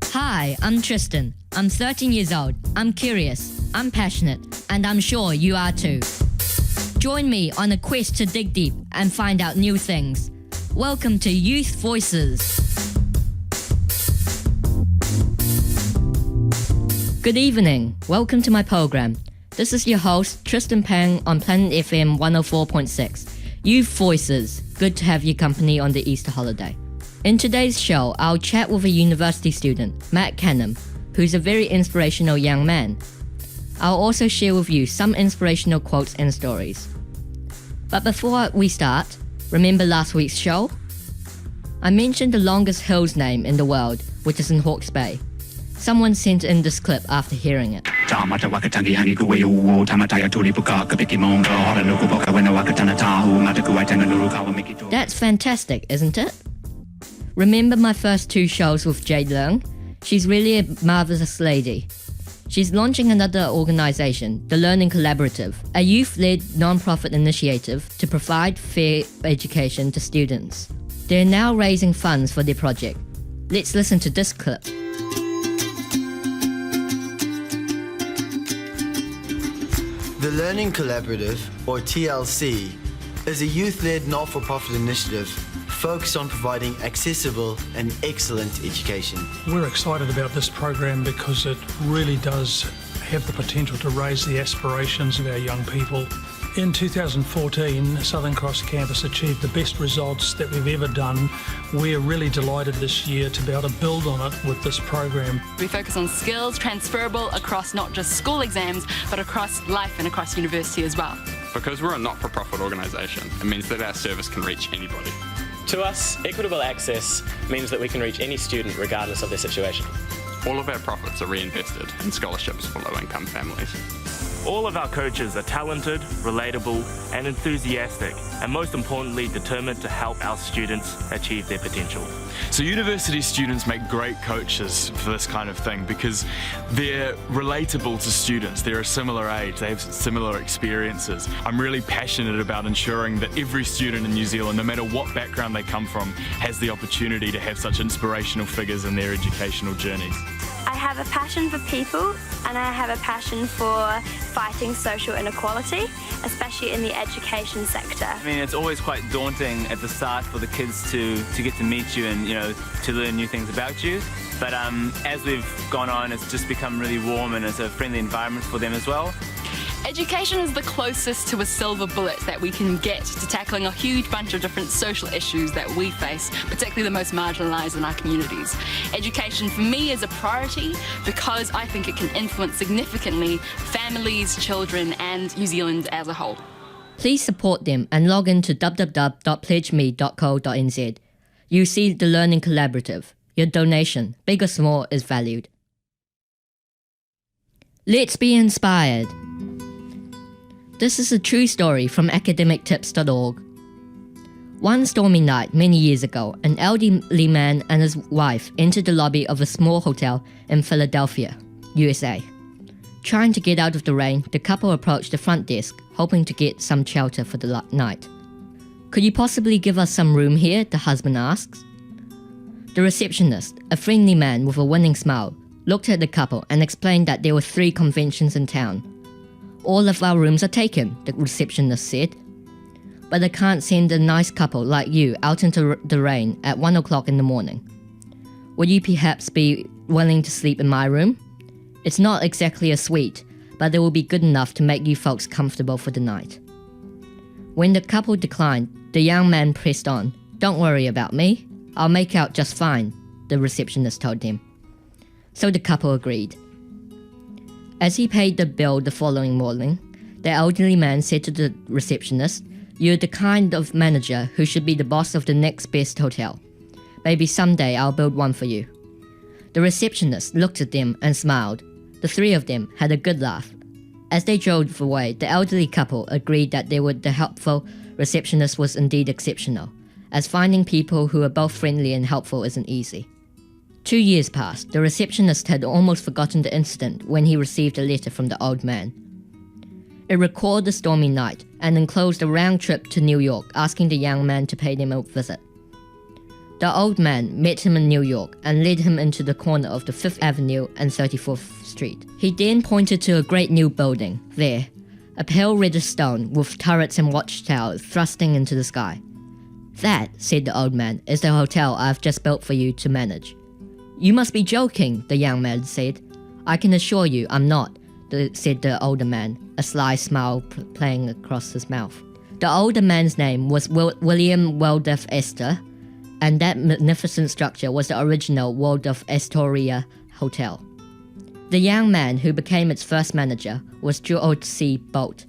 Hi, I'm Tristan. I'm 13 years old. I'm curious, I'm passionate, and I'm sure you are too. Join me on a quest to dig deep and find out new things. Welcome to Youth Voices. Good evening. Welcome to my program. This is your host, Tristan Pang on Planet FM 104.6. Youth Voices. Good to have your company on the Easter holiday. In today's show, I'll chat with a university student, Matt Canham, who's a very inspirational young man. I'll also share with you some inspirational quotes and stories. But before we start, remember last week's show? I mentioned the longest hill's name in the world, which is in Hawke's Bay. Someone sent in this clip after hearing it. That's fantastic, isn't it? Remember my first two shows with Jade Leung? She's really a marvelous lady. She's launching another organization, the Learning Collaborative, a youth-led non-profit initiative to provide fair education to students. They're now raising funds for their project. Let's listen to this clip. The Learning Collaborative, or TLC, is a youth-led not-for-profit initiative focused on providing accessible and excellent education. We're excited about this program because it really does have the potential to raise the aspirations of our young people. In 2014, Southern Cross Campus achieved the best results that we've ever done. We're really delighted this year to be able to build on it with this program. We focus on skills transferable across not just school exams, but across life and across university as well. Because we're a not-for-profit organisation, it means that our service can reach anybody. To us, equitable access means that we can reach any student regardless of their situation. All of our profits are reinvested in scholarships for low-income families. All of our coaches are talented, relatable and enthusiastic, and most importantly determined to help our students achieve their potential. So university students make great coaches for this kind of thing because they're relatable to students. They're a similar age, they have similar experiences. I'm really passionate about ensuring that every student in New Zealand, no matter what background they come from, has the opportunity to have such inspirational figures in their educational journeys. I have a passion for people and I have a passion for fighting social inequality, especially in the education sector. I mean, it's always quite daunting at the start for the kids to get to meet you and, to learn new things about you. But as we've gone on, it's just become really warm and it's a friendly environment for them as well. Education is the closest to a silver bullet that we can get to tackling a huge bunch of different social issues that we face, particularly the most marginalised in our communities. Education for me is a priority because I think it can influence significantly families, children and New Zealand as a whole. Please support them and log in to www.pledgeme.co.nz. You see the Learning Collaborative. Your donation, big or small, is valued. Let's be inspired. This is a true story from academictips.org. One stormy night many years ago, an elderly man and his wife entered the lobby of a small hotel in Philadelphia, USA. Trying to get out of the rain, the couple approached the front desk, hoping to get some shelter for the night. "Could you possibly give us some room here?" the husband asks. The receptionist, a friendly man with a winning smile, looked at the couple and explained that there were 3 conventions in town. "All of our rooms are taken," the receptionist said. "But I can't send a nice couple like you out into the rain at 1 o'clock in the morning. Would you perhaps be willing to sleep in my room? It's not exactly a suite, but it will be good enough to make you folks comfortable for the night." When the couple declined, the young man pressed on. "Don't worry about me. I'll make out just fine," the receptionist told them. So the couple agreed. As he paid the bill the following morning, the elderly man said to the receptionist, "You're the kind of manager who should be the boss of the next best hotel. Maybe someday I'll build one for you." The receptionist looked at them and smiled. The 3 of them had a good laugh. As they drove away, the elderly couple agreed that the helpful receptionist was indeed exceptional, as finding people who are both friendly and helpful isn't easy. 2 years passed. The receptionist had almost forgotten the incident when he received a letter from the old man. It recalled the stormy night and enclosed a round trip to New York, asking the young man to pay them a visit. The old man met him in New York and led him into the corner of the 5th Avenue and 34th Street. He then pointed to a great new building, there, a pale reddish stone with turrets and watchtowers thrusting into the sky. That, said the old man, is the hotel I've just built for you to manage. You must be joking, the young man said. I can assure you I'm not, said the older man, a sly smile playing across his mouth. The older man's name was William Waldorf Astor, and that magnificent structure was the original Waldorf Astoria Hotel. The young man who became its first manager was George C. Bolt.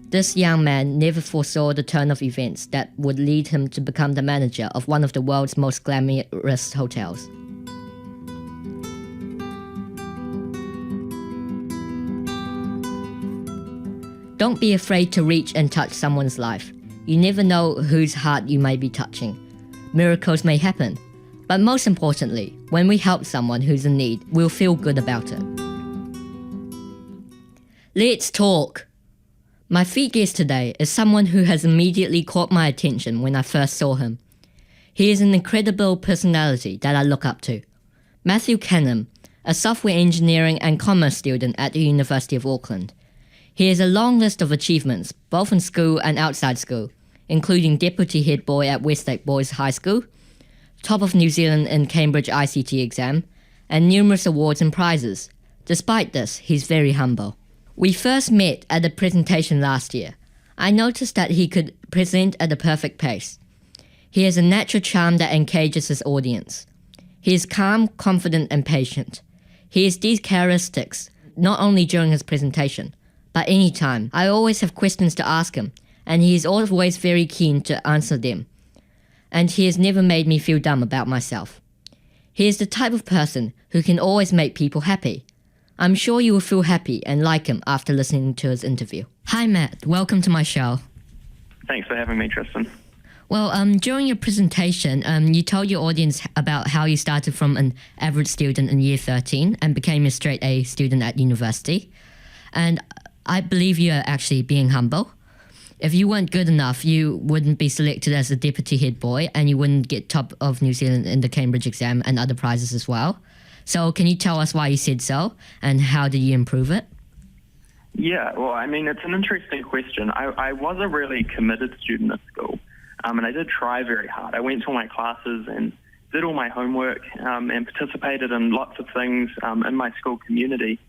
This young man never foresaw the turn of events that would lead him to become the manager of one of the world's most glamorous hotels. Don't be afraid to reach and touch someone's life. You never know whose heart you may be touching. Miracles may happen. But most importantly, when we help someone who's in need, we'll feel good about it. Let's talk! My feed guest today is someone who has immediately caught my attention when I first saw him. He is an incredible personality that I look up to. Matt Canham, a software engineering and commerce student at the University of Auckland. He has a long list of achievements, both in school and outside school, including deputy head boy at Westlake Boys High School, top of New Zealand in Cambridge ICT exam, and numerous awards and prizes. Despite this, he's very humble. We first met at a presentation last year. I noticed that he could present at a perfect pace. He has a natural charm that engages his audience. He is calm, confident, and patient. He has these characteristics not only during his presentation, but any time. I always have questions to ask him, and he is always very keen to answer them. And he has never made me feel dumb about myself. He is the type of person who can always make people happy. I'm sure you will feel happy and like him after listening to his interview. Hi Matt, welcome to my show. Thanks for having me, Tristan. Well, during your presentation, you told your audience about how you started from an average student in year 13 and became a straight A student at university. And I believe you're actually being humble. If you weren't good enough, you wouldn't be selected as a deputy head boy and you wouldn't get top of New Zealand in the Cambridge exam and other prizes as well. So can you tell us why you said so and how did you improve it? Yeah, well, I mean, it's an interesting question. I was a really committed student at school, and I did try very hard. I went to all my classes and did all my homework and participated in lots of things in my school community.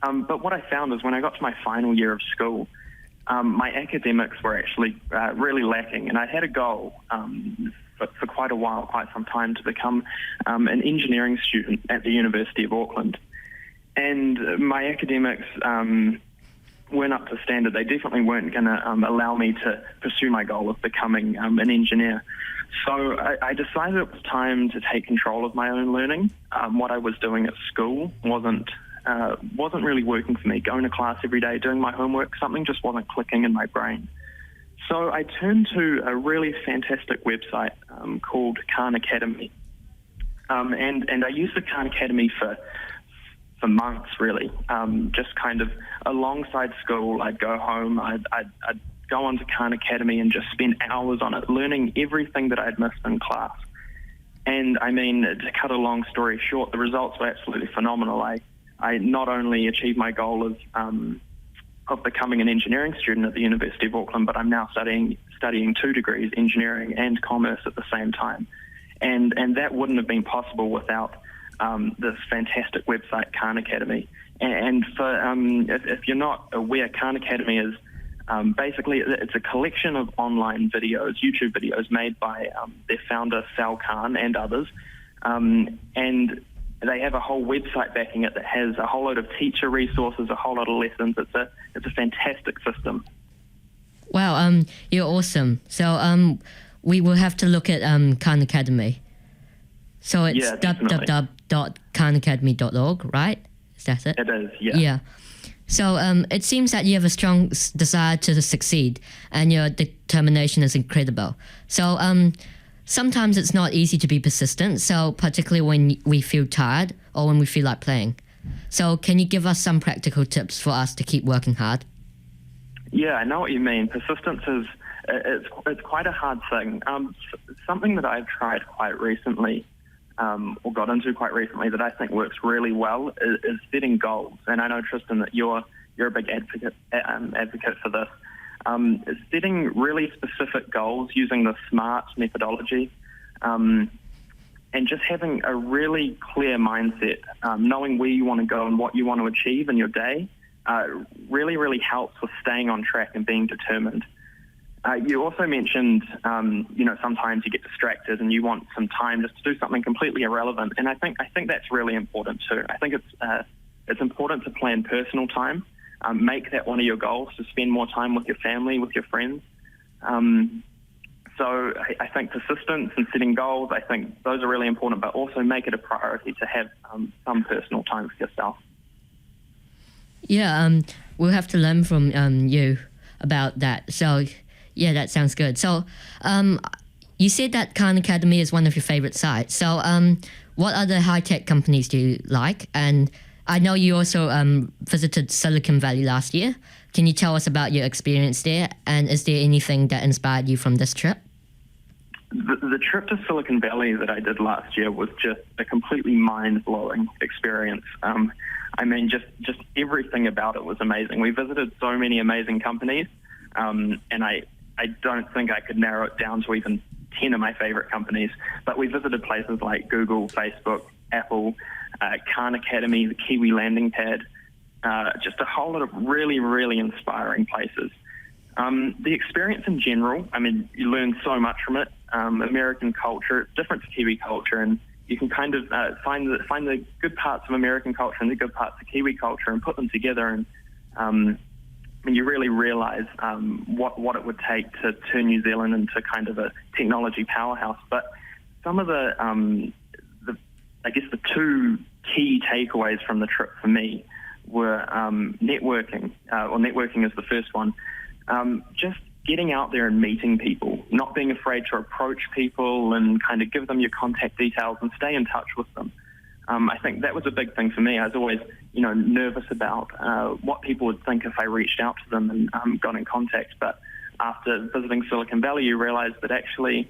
But what I found is when I got to my final year of school, my academics were actually really lacking, and I had a goal for quite a while, quite some time, to become an engineering student at the University of Auckland. And my academics weren't up to standard. They definitely weren't going to allow me to pursue my goal of becoming an engineer. So I decided it was time to take control of my own learning. What I was doing at school wasn't really working for me. Going to class every day, doing my homework, something just wasn't clicking in my brain. So I turned to a really fantastic website called Khan Academy. And I used the Khan Academy for months, really. Just kind of alongside school, I'd go home, I'd go onto Khan Academy and just spend hours on it, learning everything that I'd missed in class. And I mean, to cut a long story short, the results were absolutely phenomenal. I not only achieved my goal of becoming an engineering student at the University of Auckland, but I'm now studying 2 degrees, engineering and commerce at the same time. And that wouldn't have been possible without this fantastic website, Khan Academy. And for if you're not aware, Khan Academy is basically, it's a collection of online videos, YouTube videos made by their founder, Sal Khan, and others. And they have a whole website backing it that has a whole load of teacher resources, a whole lot of lessons. It's a fantastic system. Wow, you're awesome. So we will have to look at Khan Academy. So it's www.khanacademy.org, right? Is that it? It is, yeah. Yeah. So it seems that you have a strong desire to succeed and your determination is incredible. So sometimes it's not easy to be persistent, so particularly when we feel tired or when we feel like playing. So can you give us some practical tips for us to keep working hard? Yeah, I know what you mean. Persistence it's quite a hard thing. Something that I've tried quite recently, or got into quite recently, that I think works really well is setting goals. And I know, Tristan, that you're a big advocate for this. Setting really specific goals using the SMART methodology, and just having a really clear mindset, knowing where you want to go and what you want to achieve in your day, really, really helps with staying on track and being determined. You also mentioned, sometimes you get distracted and you want some time just to do something completely irrelevant, and I think that's really important too. I think it's important to plan personal time. Make that one of your goals, to spend more time with your family, with your friends. So I think persistence and setting goals, I think those are really important, but also make it a priority to have some personal time for yourself. Yeah, we'll have to learn from you about that. So, yeah, that sounds good. So, you said that Khan Academy is one of your favorite sites. So, what other high-tech companies do you like? And I know you also visited Silicon Valley last year. Can you tell us about your experience there? And is there anything that inspired you from this trip? The trip to Silicon Valley that I did last year was just a completely mind-blowing experience. Just everything about it was amazing. We visited so many amazing companies, and I don't think I could narrow it down to even 10 of my favorite companies. But we visited places like Google, Facebook, Apple, Khan Academy, the Kiwi landing pad, just a whole lot of really, really inspiring places. The experience in general, you learn so much from it. American culture, it's different to Kiwi culture, and you can kind of find the good parts of American culture and the good parts of Kiwi culture and put them together, and you really realize what it would take to turn New Zealand into kind of a technology powerhouse. But some of the two key takeaways from the trip for me were networking, or networking is the first one. Just getting out there and meeting people, not being afraid to approach people and kind of give them your contact details and stay in touch with them. I think that was a big thing for me. I was always, nervous about what people would think if I reached out to them and got in contact. But after visiting Silicon Valley, you realize that actually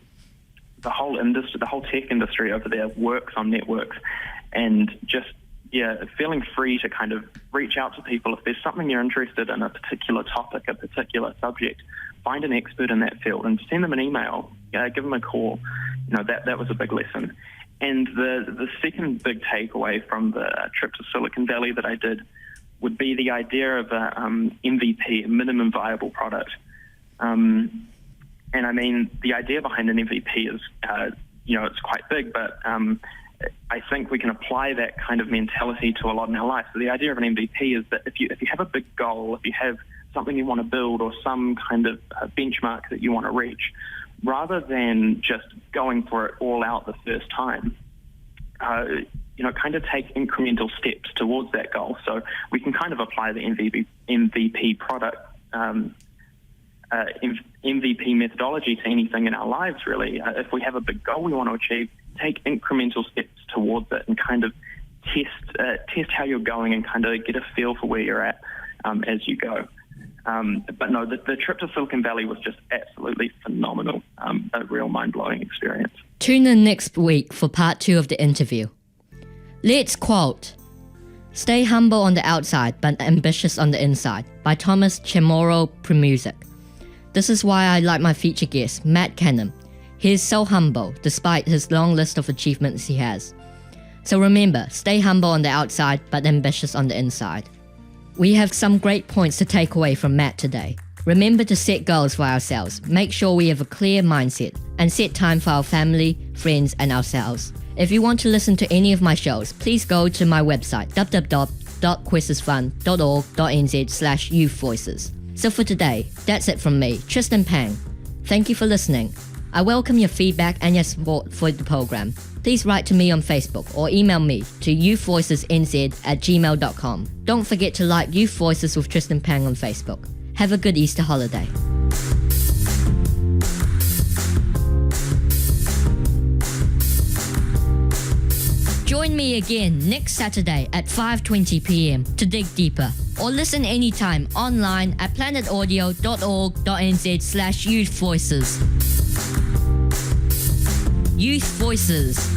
the whole tech industry over there works on networks, and just feeling free to kind of reach out to people. If there's something you're interested in, a particular topic, a particular subject, find an expert in that field and send them an email, give them a call. That was a big lesson. And the second big takeaway from the trip to Silicon Valley that I did would be the idea of a MVP, a minimum viable product. And the idea behind an MVP is, it's quite big, but I think we can apply that kind of mentality to a lot in our life. So the idea of an MVP is that if you have a big goal, if you have something you want to build or some kind of benchmark that you want to reach, rather than just going for it all out the first time, kind of take incremental steps towards that goal. So we can kind of apply the MVP product, MVP methodology to anything in our lives, really. If we have a big goal we want to achieve, take incremental steps towards it and kind of test how you're going and kind of get a feel for where you're at as you go. But no, the trip to Silicon Valley was just absolutely phenomenal, a real mind-blowing experience. Tune in next week for part 2 of the interview. Let's quote, "Stay humble on the outside but ambitious on the inside" by Thomas Chamorro Premusic. This is why I like my featured guest, Matt Canham. He is so humble despite his long list of achievements he has. So remember, stay humble on the outside but ambitious on the inside. We have some great points to take away from Matt today. Remember to set goals for ourselves, make sure we have a clear mindset, and set time for our family, friends, and ourselves. If you want to listen to any of my shows, please go to my website www.questesfund.org.nz/youthvoices. So for today, that's it from me, Tristan Pang. Thank you for listening. I welcome your feedback and your support for the program. Please write to me on Facebook or email me to youthvoicesnz@gmail.com. Don't forget to like Youth Voices with Tristan Pang on Facebook. Have a good Easter holiday. Join me again next Saturday at 5:20 p.m. to dig deeper. or listen anytime online at planetaudio.org.nz/youth voices. Youth Voices.